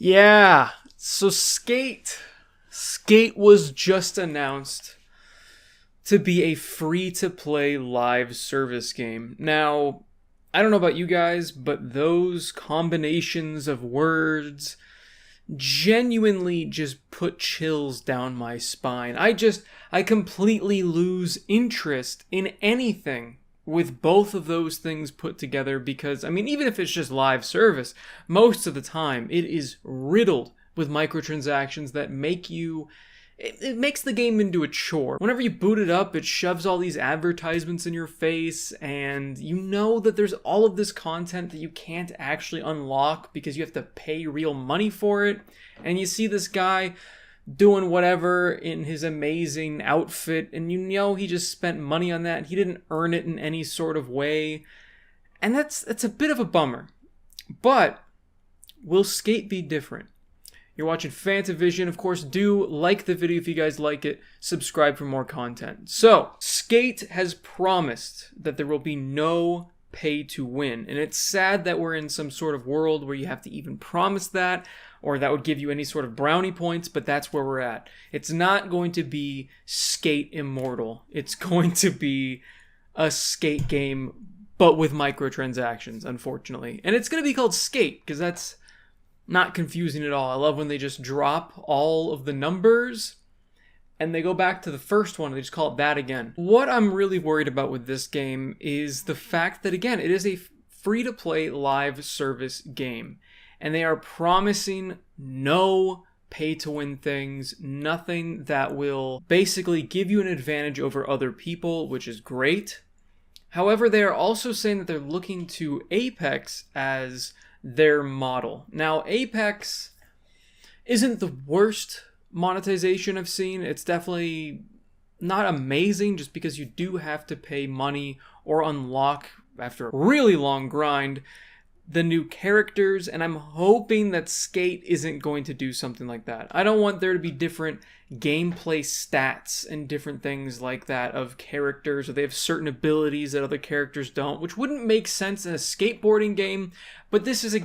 Yeah, so Skate was just announced to be a free-to-play live service game. Now, I don't know about you guys, but those combinations of words genuinely just put chills down my spine. I completely lose interest in anything with both of those things put together because, I mean, even if it's just live service, most of the time it is riddled with microtransactions that make you... It makes the game into a chore. Whenever you boot it up, it shoves all these advertisements in your face, and you know that there's all of this content that you can't actually unlock because you have to pay real money for it. And you see this guy doing whatever in his amazing outfit, and you know he just spent money on that. He didn't earn it in any sort of way. And that's a bit of a bummer. But will Skate be different? You're watching FANTAVISION. Of course, do like the video if you guys like it. Subscribe for more content. So, Skate has promised that there will be no pay to win. And it's sad that we're in some sort of world where you have to even promise that, or that would give you any sort of brownie points, but that's where we're at. It's not going to be Skate Immortal. It's going to be a Skate game, but with microtransactions, unfortunately. And it's going to be called Skate, because that's not confusing at all. I love when they just drop all of the numbers and they go back to the first one and they just call it that again. What I'm really worried about with this game is the fact that, again, it is a free-to-play live service game. And they are promising no pay-to-win things, nothing that will basically give you an advantage over other people, which is great. However, they are also saying that they're looking to Apex as their model. Now, Apex isn't the worst monetization I've seen. It's definitely not amazing just because you do have to pay money or unlock, after a really long grind, the new characters, and I'm hoping that Skate isn't going to do something like that. I don't want there to be different gameplay stats and different things like that of characters, or they have certain abilities that other characters don't, which wouldn't make sense in a skateboarding game. But this is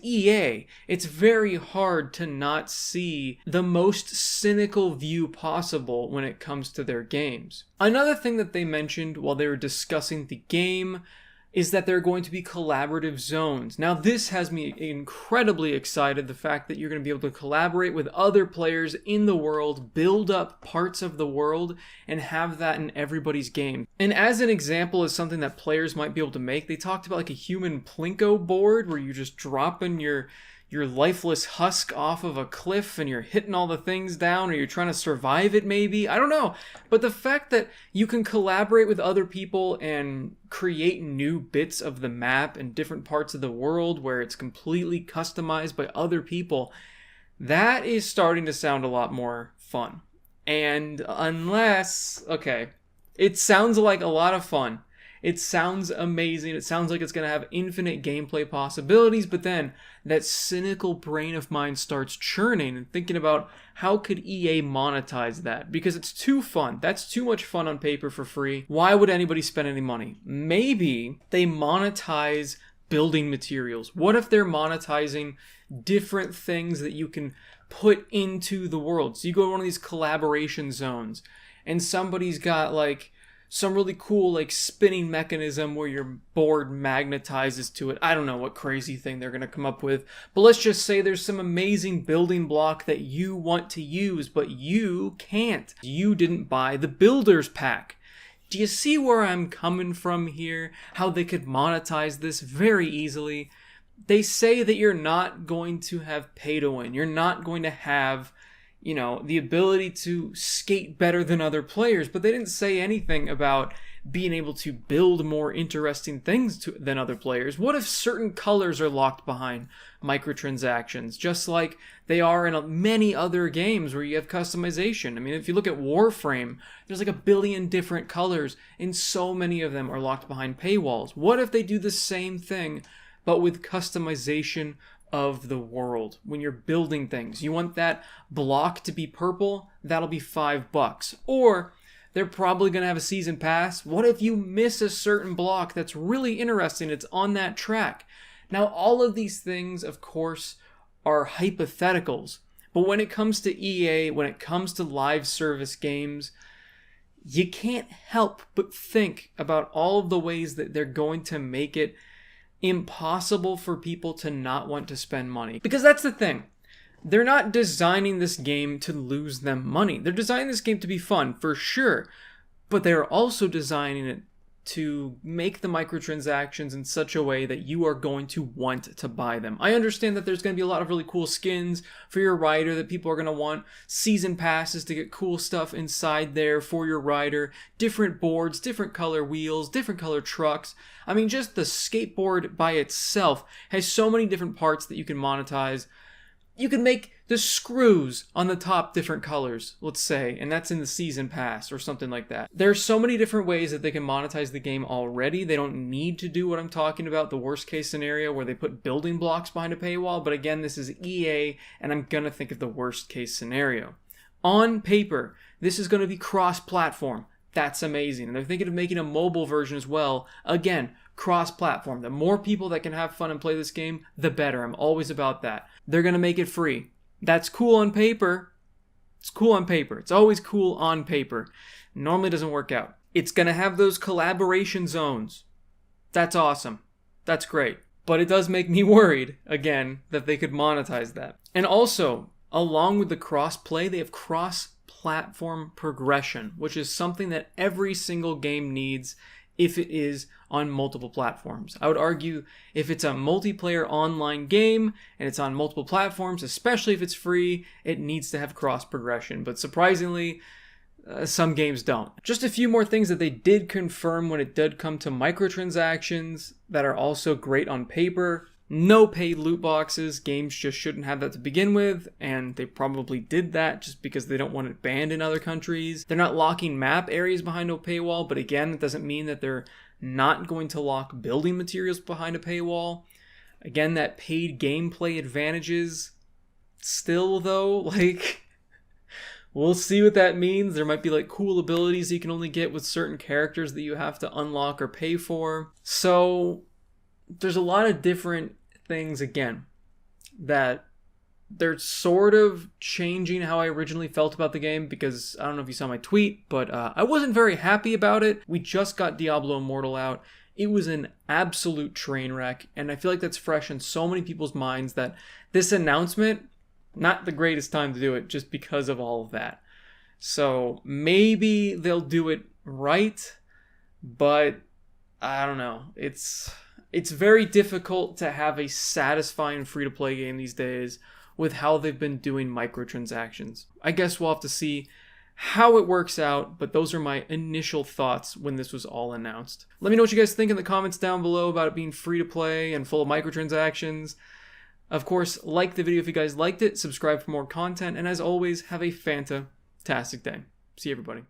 EA. It's very hard to not see the most cynical view possible when it comes to their games. Another thing that they mentioned while they were discussing the game is that there are going to be collaborative zones. Now, this has me incredibly excited, the fact that you're going to be able to collaborate with other players in the world, build up parts of the world, and have that in everybody's game. And as an example of something that players might be able to make, they talked about like a human Plinko board where you're just dropping your lifeless husk off of a cliff and you're hitting all the things down, or you're trying to survive it maybe. I don't know. But the fact that you can collaborate with other people and create new bits of the map and different parts of the world where it's completely customized by other people, that is starting to sound a lot more fun. And unless, okay, it sounds like a lot of fun. It sounds amazing. It sounds like it's going to have infinite gameplay possibilities, but then that cynical brain of mine starts churning and thinking about how could EA monetize that? Because it's too fun. That's too much fun on paper for free. Why would anybody spend any money? Maybe they monetize building materials. What if they're monetizing different things that you can put into the world? So you go to one of these collaboration zones and somebody's got like some really cool like spinning mechanism where your board magnetizes to it. I don't know what crazy thing they're going to come up with, but let's just say there's some amazing building block that you want to use, but you can't. You didn't buy the builder's pack. Do you see where I'm coming from here? How they could monetize this very easily? They say that you're not going to have pay to win. You're not going to have, you know, the ability to skate better than other players, but they didn't say anything about being able to build more interesting things than other players. What if certain colors are locked behind microtransactions, just like they are in many other games where you have customization? I mean, if you look at Warframe, there's like a billion different colors, and so many of them are locked behind paywalls. What if they do the same thing, but with customization of the world? When you're building things, you want that block to be purple, that'll be $5. Or they're probably going to have a season pass. What if you miss a certain block that's really interesting, it's on that track? Now, all of these things, of course, are hypotheticals. But when it comes to EA, when it comes to live service games, you can't help but think about all of the ways that they're going to make it impossible for people to not want to spend money. Because that's the thing. They're not designing this game to lose them money. They're designing this game to be fun, for sure. But they're also designing it to make the microtransactions in such a way that you are going to want to buy them. I understand that there's going to be a lot of really cool skins for your rider, that people are going to want season passes to get cool stuff inside there for your rider, different boards, different color wheels, different color trucks. I mean, just the skateboard by itself has so many different parts that you can monetize. You can make the screws on the top different colors, let's say, and that's in the season pass or something like that. There are so many different ways that they can monetize the game already. They don't need to do what I'm talking about, the worst case scenario where they put building blocks behind a paywall. But again, this is EA, and I'm going to think of the worst case scenario. On paper, this is going to be cross-platform. That's amazing. And they're thinking of making a mobile version as well. Again, cross-platform. The more people that can have fun and play this game, the better. I'm always about that. They're going to make it free. That's cool on paper. It's cool on paper. It's always cool on paper. Normally doesn't work out. It's going to have those collaboration zones. That's awesome. That's great. But it does make me worried, again, that they could monetize that. And also, along with the cross-play, they have cross-platform progression, which is something that every single game needs if it is on multiple platforms. I would argue if it's a multiplayer online game and it's on multiple platforms, especially if it's free, it needs to have cross progression. But surprisingly, some games don't. Just a few more things that they did confirm when it did come to microtransactions that are also great on paper. No paid loot boxes. Games just shouldn't have that to begin with, and they probably did that just because they don't want it banned in other countries. They're not locking map areas behind a paywall, but again, it doesn't mean that they're not going to lock building materials behind a paywall. Again, that paid gameplay advantages. Still though, like, we'll see what that means. There might be like cool abilities you can only get with certain characters that you have to unlock or pay for. So there's a lot of different things, again, that they're sort of changing how I originally felt about the game, because I don't know if you saw my tweet, but I wasn't very happy about it. We just got Diablo Immortal out. It was an absolute train wreck, and I feel like that's fresh in so many people's minds that this announcement, not the greatest time to do it just because of all of that. So maybe they'll do it right, but I don't know. It's very difficult to have a satisfying free-to-play game these days with how they've been doing microtransactions. I guess we'll have to see how it works out, but those are my initial thoughts when this was all announced. Let me know what you guys think in the comments down below about it being free-to-play and full of microtransactions. Of course, like the video if you guys liked it, subscribe for more content, and as always, have a fantastic day. See you, everybody.